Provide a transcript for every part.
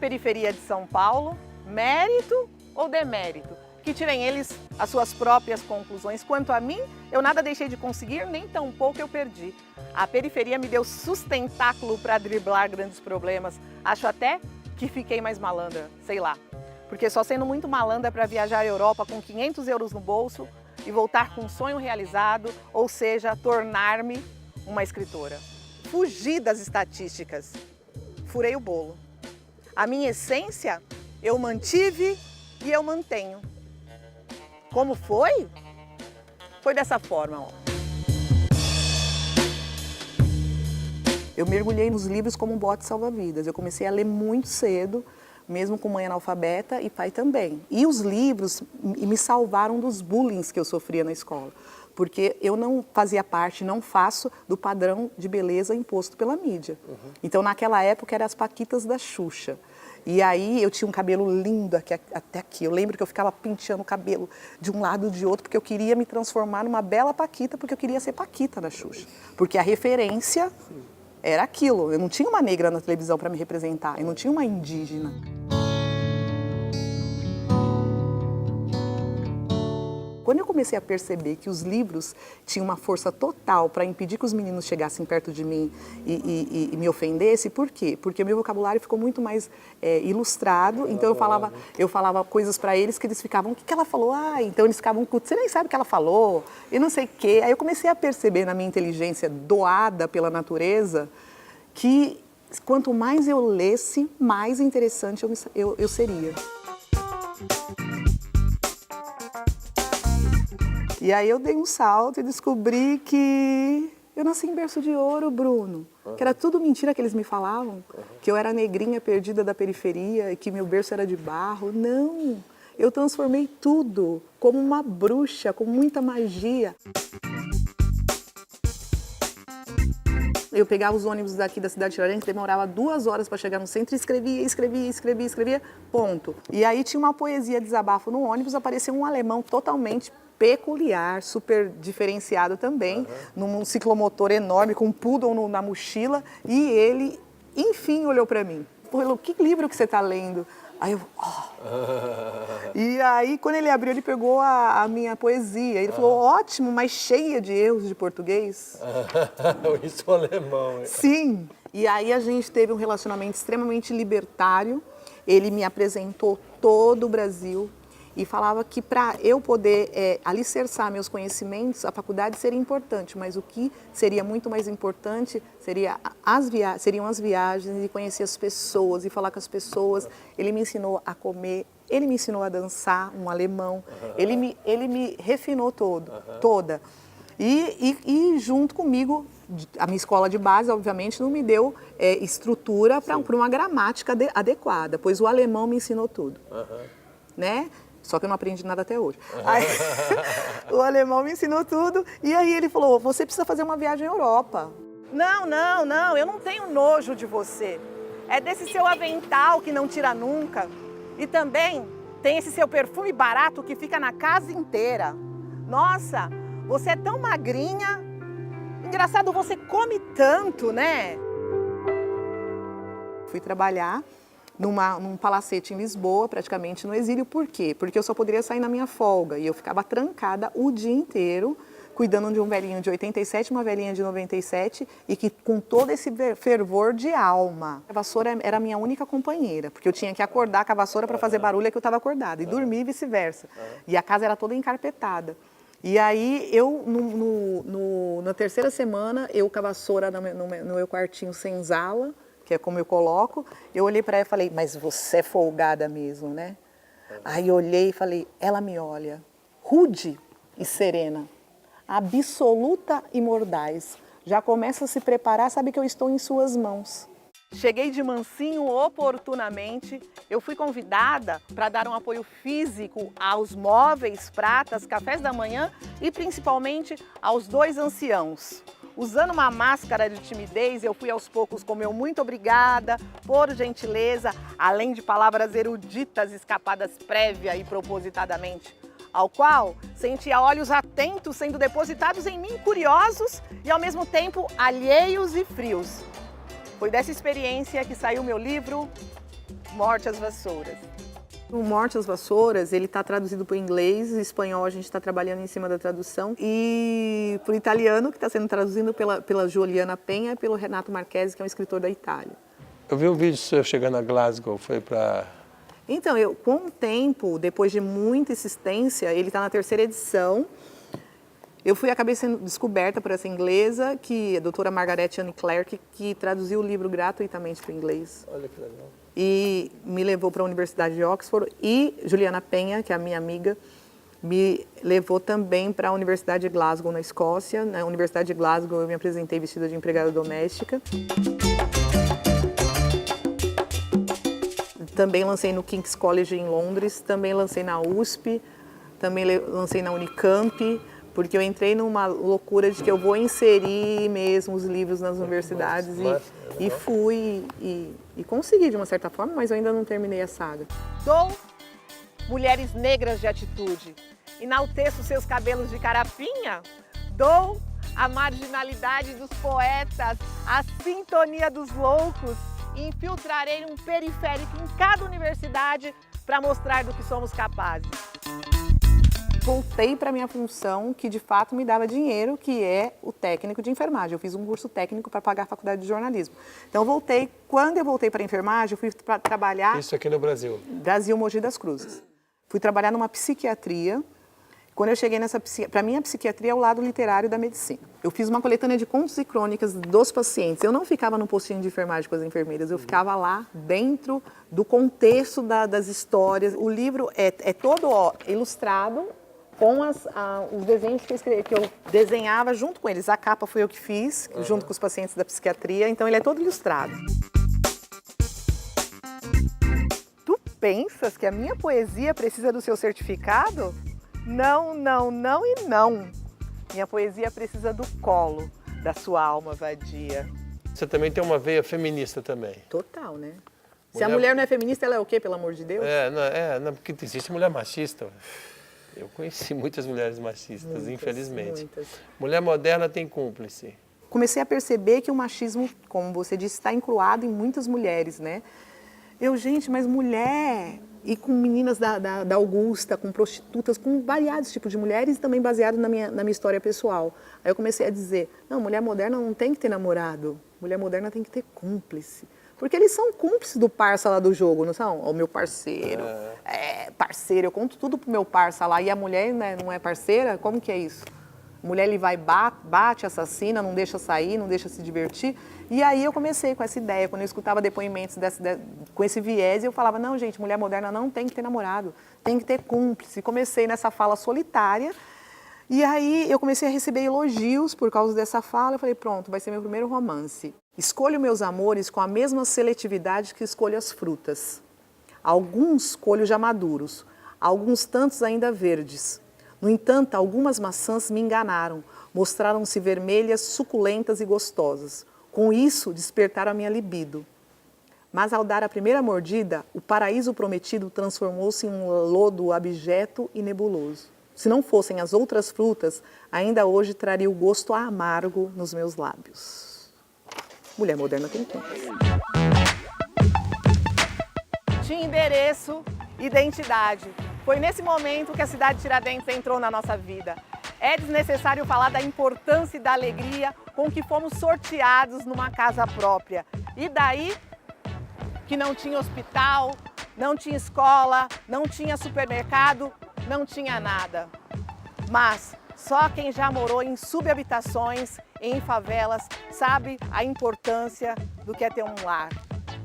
periferia de São Paulo, mérito ou demérito? Que tirem eles as suas próprias conclusões. Quanto a mim, eu nada deixei de conseguir, nem tampouco eu perdi. A periferia me deu sustentáculo para driblar grandes problemas. Acho até que fiquei mais malandra, sei lá. Porque só sendo muito malandra para viajar à Europa com 500 euros no bolso e voltar com um sonho realizado, ou seja, tornar-me uma escritora. Fugi das estatísticas, furei o bolo. A minha essência eu mantive e eu mantenho. Como foi? Foi dessa forma, ó. Eu mergulhei nos livros como um bote salva-vidas. Eu comecei a ler muito cedo, mesmo com mãe analfabeta e pai também. E os livros me salvaram dos bullying que eu sofria na escola. Porque eu não fazia parte, não faço do padrão de beleza imposto pela mídia. Então, naquela época, eram as paquitas da Xuxa. E aí eu tinha um cabelo lindo até aqui. Eu lembro que eu ficava penteando o cabelo de um lado e de outro, porque eu queria me transformar numa bela paquita, porque eu queria ser paquita da Xuxa. Porque a referência era aquilo. Eu não tinha uma negra na televisão para me representar, eu não tinha uma indígena. Quando eu comecei a perceber que os livros tinham uma força total para impedir que os meninos chegassem perto de mim e me ofendessem, por quê? Porque meu vocabulário ficou muito mais ilustrado, então eu falava coisas para eles que eles ficavam, o que ela falou? Ah, então eles ficavam, você nem sabe o que ela falou, e não sei o quê. Aí eu comecei a perceber na minha inteligência doada pela natureza que quanto mais eu lesse, mais interessante eu seria. E aí eu dei um salto e descobri que eu nasci em berço de ouro, Bruno. Que era tudo mentira que eles me falavam. Que eu era negrinha perdida da periferia e que meu berço era de barro. Não, eu transformei tudo como uma bruxa, com muita magia. Eu pegava os ônibus daqui da cidade de Tiradentes, demorava 2 horas para chegar no centro e escrevia, ponto. E aí tinha uma poesia de desabafo no ônibus, apareceu um alemão totalmente peculiar, super diferenciado também, num ciclomotor enorme, com um poodle na mochila, e ele, enfim, olhou para mim. Falou, que livro que você está lendo? Aí eu, E aí, quando ele abriu, ele pegou a minha poesia. Ele falou, ótimo, mas cheia de erros de português. Isso é alemão. Hein? Sim. E aí a gente teve um relacionamento extremamente libertário. Ele me apresentou todo o Brasil e falava que para eu poder alicerçar meus conhecimentos, a faculdade seria importante, mas o que seria muito mais importante seriam as viagens e conhecer as pessoas e falar com as pessoas. Ele me ensinou a comer, ele me ensinou a dançar, um alemão, ele me refinou toda. E junto comigo, a minha escola de base, obviamente, não me deu estrutura para uma gramática adequada, pois o alemão me ensinou tudo, né? Só que eu não aprendi nada até hoje. Aí, o alemão me ensinou tudo e aí ele falou, você precisa fazer uma viagem à Europa. Não, eu não tenho nojo de você. É desse seu avental que não tira nunca. E também tem esse seu perfume barato que fica na casa inteira. Nossa, você é tão magrinha. Engraçado, você come tanto, né? Fui trabalhar num palacete em Lisboa, praticamente no exílio. Por quê? Porque eu só poderia sair na minha folga e eu ficava trancada o dia inteiro, cuidando de um velhinho de 87, uma velhinha de 97 e que com todo esse fervor de alma. A vassoura era a minha única companheira, porque eu tinha que acordar com a vassoura para fazer barulho que eu estava acordada e dormir e vice-versa. E a casa era toda encarpetada. E aí eu, na terceira semana, eu com a vassoura no meu quartinho sem zala, que é como eu coloco, eu olhei para ela e falei, mas você é folgada mesmo, né? Aí eu olhei e falei, ela me olha, rude e serena, absoluta e mordaz. Já começa a se preparar, sabe que eu estou em suas mãos. Cheguei de mansinho oportunamente, eu fui convidada para dar um apoio físico aos móveis, pratas, cafés da manhã e principalmente aos 2 anciãos. Usando uma máscara de timidez, eu fui aos poucos com meu muito obrigada, por gentileza, além de palavras eruditas escapadas prévia e propositadamente, ao qual sentia olhos atentos sendo depositados em mim, curiosos e ao mesmo tempo alheios e frios. Foi dessa experiência que saiu meu livro Morte às Vassouras. O Morte às Vassouras, ele está traduzido para o inglês, e espanhol a gente está trabalhando em cima da tradução, e para o italiano, que está sendo traduzido pela Juliana Penha e pelo Renato Marchesi, que é um escritor da Itália. Eu vi um vídeo seu chegando a Glasgow, foi para... Então, com o tempo, depois de muita insistência, ele está na 3ª edição. Acabei sendo descoberta por essa inglesa, que a doutora Margaret Anne Clark, que traduziu o livro gratuitamente para o inglês. Olha que legal. E me levou para a Universidade de Oxford. E Juliana Penha, que é a minha amiga, me levou também para a Universidade de Glasgow, na Escócia. Na Universidade de Glasgow eu me apresentei vestida de empregada doméstica. Também lancei no King's College em Londres, também lancei na USP, também lancei na Unicamp, porque eu entrei numa loucura de que eu vou inserir mesmo os livros nas universidades e fui e consegui de uma certa forma, mas eu ainda não terminei a saga. Dou mulheres negras de atitude. Enalteço seus cabelos de carapinha. Dou a marginalidade dos poetas, a sintonia dos loucos. E infiltrarei um periférico em cada universidade para mostrar do que somos capazes. Voltei para a minha função, que de fato me dava dinheiro, que é o técnico de enfermagem. Eu fiz um curso técnico para pagar a faculdade de jornalismo. Então quando eu voltei para a enfermagem, eu fui para trabalhar... Isso aqui no Brasil? Brasil, Mogi das Cruzes. Fui trabalhar numa psiquiatria. Quando eu cheguei para mim a psiquiatria é o lado literário da medicina. Eu fiz uma coletânea de contos e crônicas dos pacientes. Eu não ficava no postinho de enfermagem com as enfermeiras, eu ficava lá dentro do contexto das histórias. O livro é todo ilustrado com os desenhos que eu desenhava junto com eles. A capa foi eu que fiz, junto com os pacientes da psiquiatria, então ele é todo ilustrado. Tu pensas que a minha poesia precisa do seu certificado? Não, não, não e não. Minha poesia precisa do colo da sua alma vadia. Você também tem uma veia feminista também. Total, né? Se a mulher não é feminista, ela é o quê, pelo amor de Deus? Não, porque existe mulher machista. Eu conheci muitas mulheres machistas, infelizmente. Muitas. Mulher moderna tem cúmplice. Comecei a perceber que o machismo, como você disse, está incruado em muitas mulheres, né? Gente, mas mulher... E com meninas da Augusta, com prostitutas, com variados tipos de mulheres, e também baseado na minha história pessoal. Aí eu comecei a dizer, não, mulher moderna não tem que ter namorado, mulher moderna tem que ter cúmplice. Porque eles são cúmplices do parça lá do jogo, não são? O meu parceiro, parceiro, eu conto tudo pro meu parça lá, e a mulher, né, não é parceira? Como que é isso? A mulher, ele vai, bate, assassina, não deixa sair, não deixa se divertir. E aí eu comecei com essa ideia, quando eu escutava depoimentos com esse viés, eu falava, não, gente, mulher moderna não tem que ter namorado, tem que ter cúmplice. Comecei nessa fala solitária, e aí eu comecei a receber elogios por causa dessa fala, eu falei, pronto, vai ser meu primeiro romance. Escolho meus amores com a mesma seletividade que escolho as frutas. Alguns colho já maduros, alguns tantos ainda verdes. No entanto, algumas maçãs me enganaram, mostraram-se vermelhas, suculentas e gostosas. Com isso, despertaram a minha libido. Mas ao dar a primeira mordida, o paraíso prometido transformou-se em um lodo abjeto e nebuloso. Se não fossem as outras frutas, ainda hoje traria o gosto amargo nos meus lábios. Mulher moderna tem cúmplice. Tinha endereço, identidade. Foi nesse momento que a cidade de Tiradentes entrou na nossa vida. É desnecessário falar da importância e da alegria com que fomos sorteados numa casa própria. E daí que não tinha hospital, não tinha escola, não tinha supermercado, não tinha nada. Mas só quem já morou em subhabitações, em favelas, sabe a importância do que é ter um lar.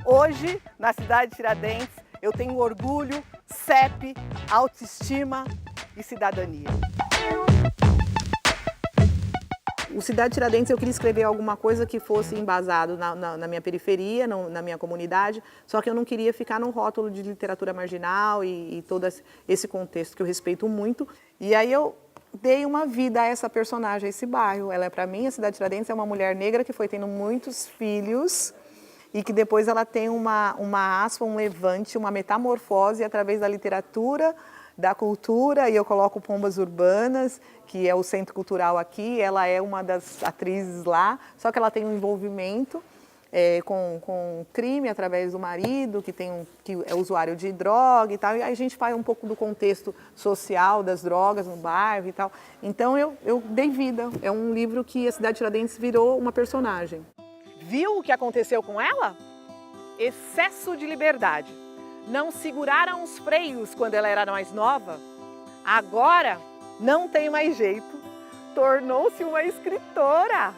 Hoje, na cidade de Tiradentes, eu tenho orgulho, CEP, autoestima e cidadania. O Cidade Tiradentes, eu queria escrever alguma coisa que fosse embasado na minha periferia, na minha comunidade, só que eu não queria ficar no rótulo de literatura marginal e todo esse contexto que eu respeito muito. E aí eu dei uma vida a essa personagem, a esse bairro. Ela, para mim, a Cidade Tiradentes é uma mulher negra que foi tendo muitos filhos e que depois ela tem uma aspa, um levante, uma metamorfose através da literatura, da cultura, e eu coloco Pombas Urbanas, que é o centro cultural aqui, ela é uma das atrizes lá, só que ela tem um envolvimento. com crime através do marido, que é usuário de droga e tal, e aí a gente faz um pouco do contexto social das drogas no bairro e tal. Então eu dei vida, é um livro que a cidade de Tiradentes virou uma personagem. Viu o que aconteceu com ela? Excesso de liberdade. Não seguraram os freios quando ela era mais nova? Agora não tem mais jeito. Tornou-se uma escritora.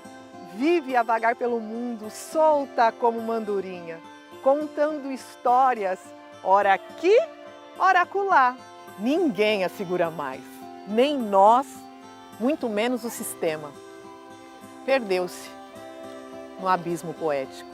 Vive a vagar pelo mundo, solta como uma andorinha, contando histórias, ora aqui, ora acolá. Ninguém a segura mais, nem nós, muito menos o sistema. Perdeu-se no abismo poético.